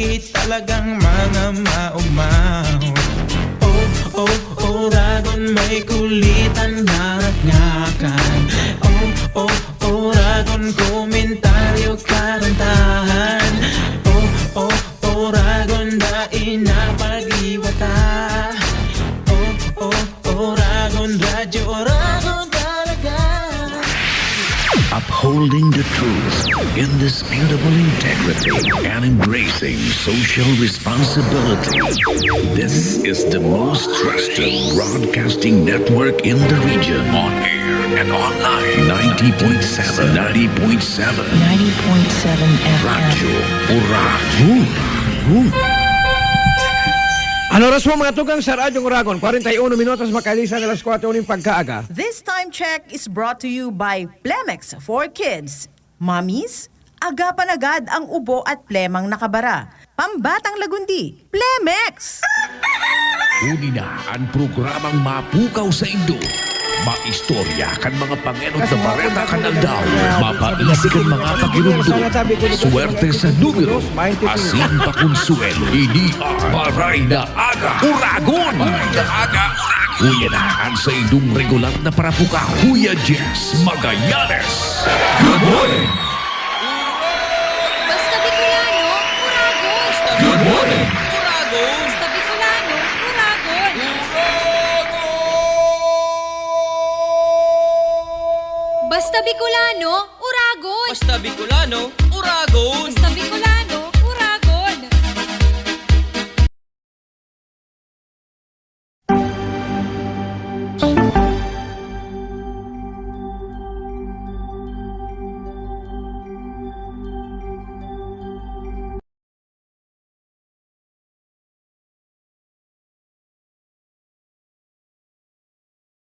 bakit talagang mga maumaw. Uragon may kulitan na ngakan. Uragon komentaryo karantahan. Uragon da inapag-iwata. Uragon radyo, Uragon talaga. Upholding the truth, indisputable integrity, and embracing social responsibility. This is the most trusted broadcasting network in the region. On air and online. 90.7. 90.7. 90.7 FM. Radyo Uragon. Ano oras mo mga tugang sa Radyong Uragon? 41 minutos makalisan alas 4 uling pagkaaga. This time check is brought to you by Plemex for Kids. Mommies, agapan agad ang ubo at plemang nakabara. Pambatang lagundi, Plemex! Uni na ang programang mapukaw sa Indo. Maistorya kan mga pangenot na bareta kanaldaw. Mapaisik ang mga paginundo. Suwerte sa numero. Asin pa konsuelo. Ini ang Baray na Aga Uragon. Kuya na ang sa Indong regular na parapukaw. Kuya Jess Magallanes. Good morning. Basta Bicolano, Uragon. Good morning. Basta Bicolano, Uragon. Basta Bicolano, Uragon. Basta Bicolano, Uragon.